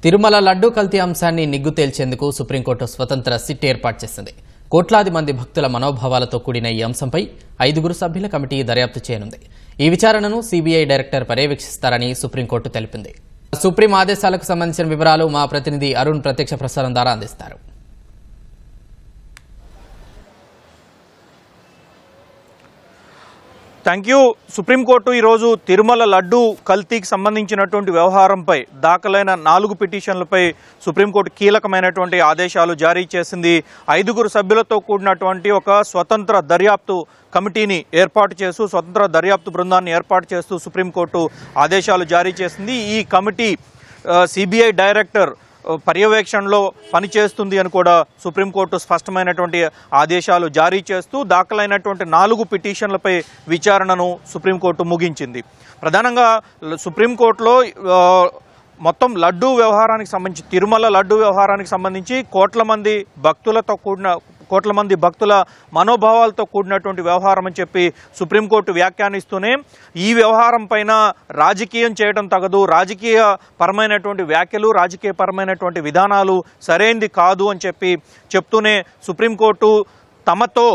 తిరుమల లడ్డూ కల్తీ అంశాన్ని నిగ్గు తేల్చేందుకు సుప్రీంకోర్టు స్వతంత్ర సిట్ ఏర్పాటు చేసింది. కోట్లాది మంది భక్తుల మనోభావాలతో కూడిన ఈ అంశంపై 5 సభ్యుల కమిటీ దర్యాప్తు చేయనుంది. ఈ విచారణను సిబిఐ డైరెక్టర్ పర్యవేక్షిస్తారని సుప్రీంకోర్టు తెలిపింది. సుప్రీం ఆదేశాలకు సంబంధించిన వివరాలు మా ప్రతినిధి అరుణ్ ప్రత్యక్ష ప్రసారం ద్వారా అందిస్తారు. Thank you. సుప్రీంకోర్టు ఈరోజు తిరుమల లడ్డూ కల్తీకి సంబంధించినటువంటి వ్యవహారంపై దాఖలైన 4 పిటిషన్లపై సుప్రీంకోర్టు కీలకమైనటువంటి ఆదేశాలు జారీ చేసింది. 5 సభ్యులతో కూడినటువంటి ఒక స్వతంత్ర దర్యాప్తు కమిటీని ఏర్పాటు చేస్తూ స్వతంత్ర దర్యాప్తు బృందాన్ని ఏర్పాటు చేస్తూ సుప్రీంకోర్టు ఆదేశాలు జారీ చేసింది. ఈ కమిటీ సిబిఐ డైరెక్టర్ పర్యవేక్షణలో పనిచేస్తుంది అని కూడా సుప్రీంకోర్టు స్పష్టమైనటువంటి ఆదేశాలు జారీ చేస్తూ దాఖలైనటువంటి 4 పిటిషన్లపై విచారణను సుప్రీంకోర్టు ముగించింది. ప్రధానంగా సుప్రీంకోర్టులో మొత్తం లడ్డూ వ్యవహారానికి సంబంధించి తిరుమల లడ్డూ వ్యవహారానికి సంబంధించి కోట్ల మంది భక్తుల మనోభావాలతో కూడినటువంటి వ్యవహారం అని చెప్పి సుప్రీంకోర్టు వ్యాఖ్యానిస్తూనే ఈ వ్యవహారం పైన రాజకీయం చేయడం తగదు, రాజకీయ పరమైనటువంటి వ్యాఖ్యలు, రాజకీయ పరమైనటువంటి విధానాలు సరైనది కాదు అని చెప్తూనే సుప్రీంకోర్టు తమతో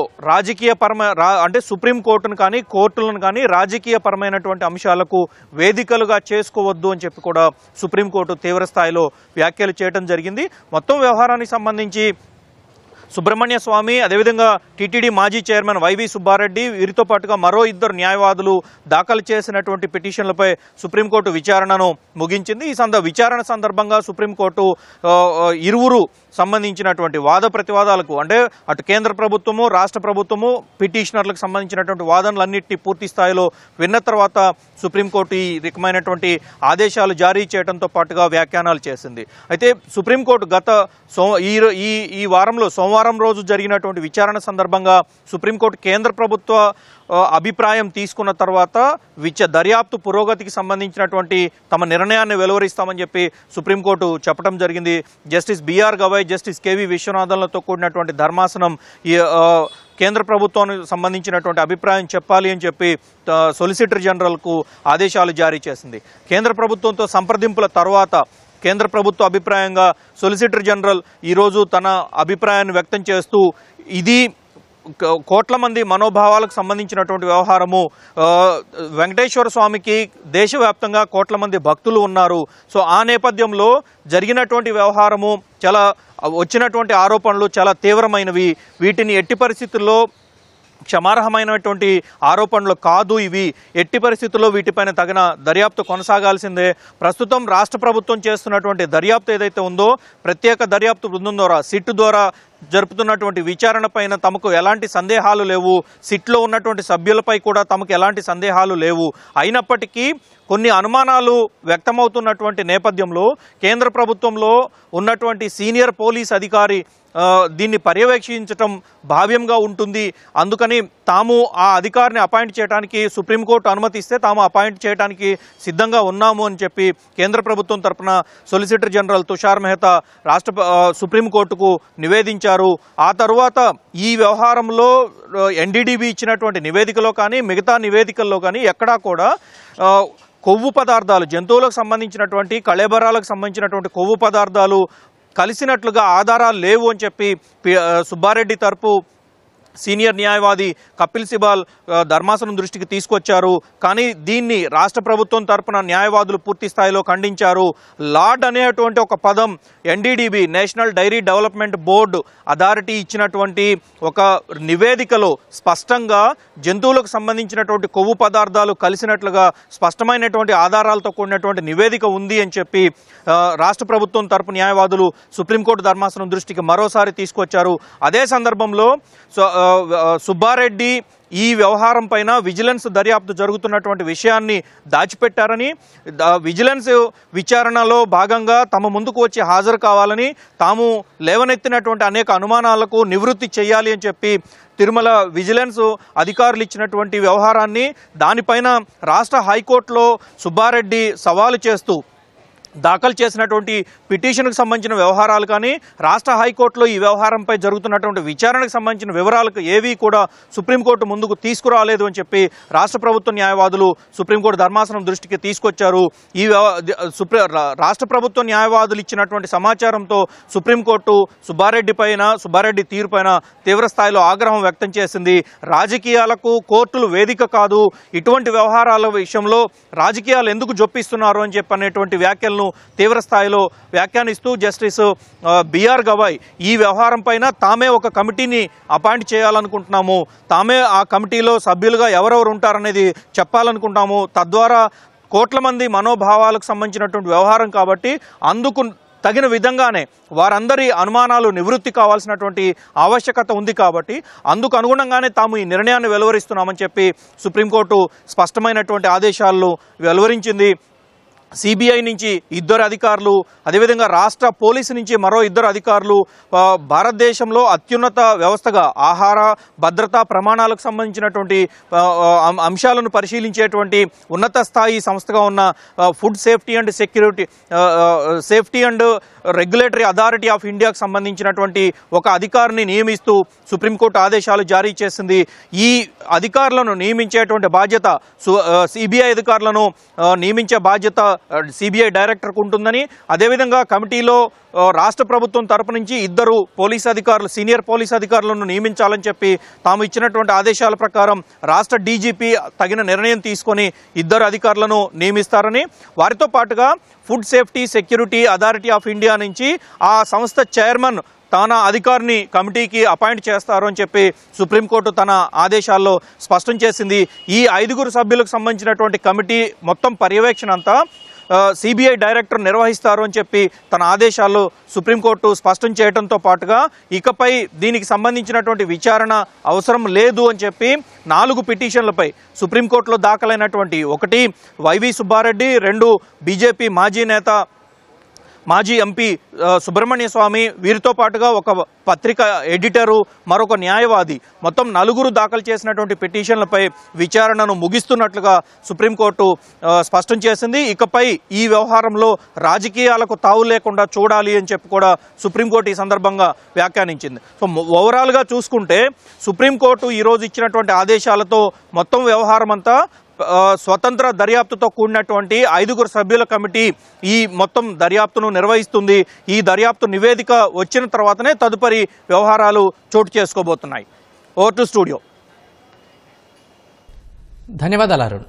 అంటే సుప్రీంకోర్టును కానీ కోర్టులను కానీ రాజకీయ పరమైనటువంటి అంశాలకు వేదికలుగా చేసుకోవద్దు అని చెప్పి కూడా సుప్రీంకోర్టు తీవ్ర స్థాయిలో వ్యాఖ్యలు చేయడం జరిగింది. మొత్తం వ్యవహారానికి సంబంధించి సుబ్రహ్మణ్య స్వామి, అదేవిధంగా టీటీడీ మాజీ చైర్మన్ వైవి సుబ్బారెడ్డి, వీరితో పాటుగా మరో 2 న్యాయవాదులు దాఖలు చేసినటువంటి పిటిషన్లపై సుప్రీంకోర్టు విచారణను ముగించింది. ఈ విచారణ సందర్భంగా సుప్రీంకోర్టు ఇరువురు సంబంధించినటువంటి వాద ప్రతివాదాలకు అంటే అటు కేంద్ర ప్రభుత్వము, రాష్ట్ర ప్రభుత్వము, పిటిషనర్లకు సంబంధించినటువంటి వాదనలన్నింటినీ పూర్తి స్థాయిలో విన్న తర్వాత సుప్రీంకోర్టు ఈ రకమైనటువంటి ఆదేశాలు జారీ చేయడంతో పాటుగా వ్యాఖ్యానాలు చేసింది. అయితే సుప్రీంకోర్టు ఈ వారంలో సోమవారం రోజు జరిగినటువంటి విచారణ సందర్భంగా సుప్రీంకోర్టు కేంద్ర ప్రభుత్వ అభిప్రాయం తీసుకున్న తర్వాత దర్యాప్తు పురోగతికి సంబంధించినటువంటి తమ నిర్ణయాన్ని వెలువరిస్తామని చెప్పి సుప్రీంకోర్టు చెప్పడం జరిగింది. Justice BR Gavai, justice KV విశ్వనాథన్లతో కూడినటువంటి ధర్మాసనం కేంద్ర ప్రభుత్వానికి సంబంధించినటువంటి అభిప్రాయం చెప్పాలి అని చెప్పి సొలిసిటర్ జనరల్కు ఆదేశాలు జారీ చేసింది. కేంద్ర ప్రభుత్వంతో సంప్రదింపుల తర్వాత కేంద్ర ప్రభుత్వ అభిప్రాయంగా సొలిసిటర్ జనరల్ ఈరోజు తన అభిప్రాయాన్ని వ్యక్తం చేస్తూ ఇది కోట్ల మంది మనోభావాలకు సంబంధించినటువంటి వ్యవహారము, వెంకటేశ్వర స్వామికి దేశవ్యాప్తంగా కోట్ల మంది భక్తులు ఉన్నారు. సో ఆ నేపథ్యంలో జరిగినటువంటి వ్యవహారము వచ్చినటువంటి ఆరోపణలు చాలా తీవ్రమైనవి, వీటిని ఎట్టి పరిస్థితుల్లో క్షమార్హమైనటువంటి ఆరోపణలు కాదు, ఇవి ఎట్టి పరిస్థితుల్లో వీటిపైన తగిన దర్యాప్తు కొనసాగాల్సిందే. ప్రస్తుతం రాష్ట్ర ప్రభుత్వం చేస్తున్నటువంటి దర్యాప్తు ఏదైతే ఉందో ప్రత్యేక దర్యాప్తు బృందం ద్వారా సిట్ ద్వారా జరుపుతున్నటువంటి విచారణ పైన తమకు ఎలాంటి సందేహాలు లేవు, సిట్లో ఉన్నటువంటి సభ్యులపై కూడా తమకు ఎలాంటి సందేహాలు లేవు. అయినప్పటికీ కొన్ని అనుమానాలు వ్యక్తమవుతున్నటువంటి నేపథ్యంలో కేంద్ర ప్రభుత్వంలో ఉన్నటువంటి సీనియర్ పోలీస్ అధికారి దీన్ని పర్యవేక్షించటం భావ్యంగా ఉంటుంది. అందుకని తాము ఆ అధికారిని అపాయింట్ చేయడానికి సుప్రీంకోర్టు అనుమతిస్తే తాము అపాయింట్ చేయడానికి సిద్ధంగా ఉన్నాము అని చెప్పి కేంద్ర ప్రభుత్వం తరపున సొలిసిటర్ జనరల్ తుషార్ మెహతా సుప్రీంకోర్టుకు నివేదించారు. ఆ తరువాత ఈ వ్యవహారంలో ఎన్డీడీబీ ఇచ్చినటువంటి నివేదికలో కానీ మిగతా నివేదికల్లో కానీ ఎక్కడా కూడా కొవ్వు పదార్థాలు, జంతువులకు సంబంధించినటువంటి కళేబరాలకు సంబంధించినటువంటి కొవ్వు పదార్థాలు కలిసినట్లుగా ఆధారాలు లేవు అని చెప్పి సుబ్బారెడ్డి తరపు సీనియర్ న్యాయవాది కపిల్ సిబాల్ ధర్మాసనం దృష్టికి తీసుకొచ్చారు. కానీ దీన్ని రాష్ట్ర ప్రభుత్వం తరపున న్యాయవాదులు పూర్తి స్థాయిలో ఖండించారు. లార్డ్ అనేటువంటి ఒక పదం NDDB national dairy development board authority ఇచ్చినటువంటి ఒక నివేదికలో స్పష్టంగా జంతువులకు సంబంధించినటువంటి కొవ్వు పదార్థాలు కలిసినట్లుగా స్పష్టమైనటువంటి ఆధారాలతో కూడినటువంటి నివేదిక ఉంది అని చెప్పి రాష్ట్ర ప్రభుత్వం తరపు న్యాయవాదులు సుప్రీంకోర్టు ధర్మాసనం దృష్టికి మరోసారి తీసుకొచ్చారు. అదే సందర్భంలో సుబ్బారెడ్డి ఈ వ్యవహారం పైన విజిలెన్స్ దర్యాప్తు జరుగుతున్నటువంటి విషయాన్ని దాచిపెట్టారని, విజిలెన్స్ విచారణలో భాగంగా తమ ముందుకు వచ్చి హాజరు కావాలని, తాము లేవనెత్తినటువంటి అనేక అనుమానాలకు నివృత్తి చేయాలి అని చెప్పి తిరుమల విజిలెన్స్ అధికారులు ఇచ్చినటువంటి వ్యవహారాన్ని దానిపైన రాష్ట్ర హైకోర్టులో సుబ్బారెడ్డి సవాలు చేస్తూ దాఖలు చేసినటువంటి పిటిషన్కు సంబంధించిన వ్యవహారాలు కానీ రాష్ట్ర హైకోర్టులో ఈ వ్యవహారంపై జరుగుతున్నటువంటి విచారణకు సంబంధించిన వివరాలకు ఏవీ కూడా సుప్రీంకోర్టు ముందుకు తీసుకురాలేదు అని చెప్పి రాష్ట్ర ప్రభుత్వ న్యాయవాదులు సుప్రీంకోర్టు ధర్మాసనం దృష్టికి తీసుకొచ్చారు. రాష్ట్ర ప్రభుత్వ న్యాయవాదులు ఇచ్చినటువంటి సమాచారంతో సుప్రీంకోర్టు సుబ్బారెడ్డి తీరు పైన తీవ్ర స్థాయిలో ఆగ్రహం వ్యక్తం చేసింది. రాజకీయాలకు కోర్టులు వేదిక కాదు, ఇటువంటి వ్యవహారాల విషయంలో రాజకీయాలు ఎందుకు జొప్పిస్తున్నారు అని చెప్పి అనేటువంటి వ్యాఖ్యలను తీవ్ర స్థాయిలో వ్యాఖ్యానిస్తూ జస్టిస్ బిఆర్ గవాయ్ ఈ వ్యవహారం పైన తామే ఒక కమిటీని అపాయింట్ చేయాలనుకుంటున్నాము, తామే ఆ కమిటీలో సభ్యులుగా ఎవరెవరు ఉంటారనేది చెప్పాలనుకుంటాము, తద్వారా కోట్ల మంది మనోభావాలకు సంబంధించినటువంటి వ్యవహారం కాబట్టి అందుకు తగిన విధంగానే వారందరి అనుమానాలు నివృత్తి కావాల్సినటువంటి ఆవశ్యకత ఉంది కాబట్టి అందుకు అనుగుణంగానే తాము ఈ నిర్ణయాన్ని వెలువరిస్తున్నామని చెప్పి సుప్రీంకోర్టు స్పష్టమైనటువంటి ఆదేశాలను వెలువరించింది. సిబిఐ నుంచి 2 అధికారులు, అదేవిధంగా రాష్ట్ర పోలీసు నుంచి మరో 2 అధికారులు, భారతదేశంలో అత్యున్నత వ్యవస్థగా ఆహార భద్రతా ప్రమాణాలకు సంబంధించినటువంటి అంశాలను పరిశీలించేటువంటి ఉన్నత స్థాయి సంస్థగా ఉన్న food safety and regulatory authority of ఇండియాకు సంబంధించినటువంటి ఒక అధికారిని నియమిస్తూ సుప్రీంకోర్టు ఆదేశాలు జారీ చేసింది. ఈ అధికారులను నియమించేటువంటి బాధ్యత సిబిఐ అధికారులను నియమించే బాధ్యత సిబిఐ డైరెక్టర్కు ఉంటుందని, అదేవిధంగా కమిటీలో రాష్ట్ర ప్రభుత్వం తరపు నుంచి 2 పోలీస్ అధికారులు, సీనియర్ పోలీస్ అధికారులను నియమించాలని చెప్పి తాము ఇచ్చినటువంటి ఆదేశాల ప్రకారం రాష్ట్ర డీజీపీ తగిన నిర్ణయం తీసుకొని 2 అధికారులను నియమిస్తారని, వారితో పాటుగా food safety security authority of India నుంచి ఆ సంస్థ చైర్మన్ తన అధికారిని కమిటీకి అపాయింట్ చేస్తారు అని చెప్పి సుప్రీంకోర్టు తన ఆదేశాల్లో స్పష్టం చేసింది. ఈ 5 సభ్యులకు సంబంధించినటువంటి కమిటీ మొత్తం పర్యవేక్షణ అంతా సిబిఐ డైరెక్టర్ నిర్వహిస్తారు అని చెప్పి తన ఆదేశాల్లో సుప్రీంకోర్టు స్పష్టం చేయడంతో పాటుగా ఇకపై దీనికి సంబంధించినటువంటి విచారణ అవసరం లేదు అని చెప్పి 4 పిటిషన్లపై సుప్రీంకోర్టులో దాఖలైనటువంటి 1 వైవి సుబ్బారెడ్డి, 2 బీజేపీ మాజీ ఎంపీ సుబ్రహ్మణ్య స్వామి, వీరితో పాటుగా ఒక పత్రిక ఎడిటరు, మరొక న్యాయవాది, మొత్తం 4 దాఖలు చేసినటువంటి పిటిషన్లపై విచారణను ముగిస్తున్నట్లుగా సుప్రీంకోర్టు స్పష్టం చేసింది. ఇకపై ఈ వ్యవహారంలో రాజకీయాలకు తావు లేకుండా చూడాలి అని చెప్పి కూడా సుప్రీంకోర్టు ఈ సందర్భంగా వ్యాఖ్యానించింది. సో ఓవరాల్గా చూసుకుంటే సుప్రీంకోర్టు ఈరోజు ఇచ్చినటువంటి ఆదేశాలతో మొత్తం వ్యవహారం అంతా స్వతంత్ర దర్యాప్తుతో కూడినటువంటి 5 సభ్యుల కమిటీ ఈ మొత్తం దర్యాప్తును నిర్వహిస్తుంది. ఈ దర్యాప్తు నివేదిక వచ్చిన తర్వాతనే తదుపరి వ్యవహారాలు చోటు చేసుకోబోతున్నాయి. Over to studio. ధన్యవాదాలు అరుణ్.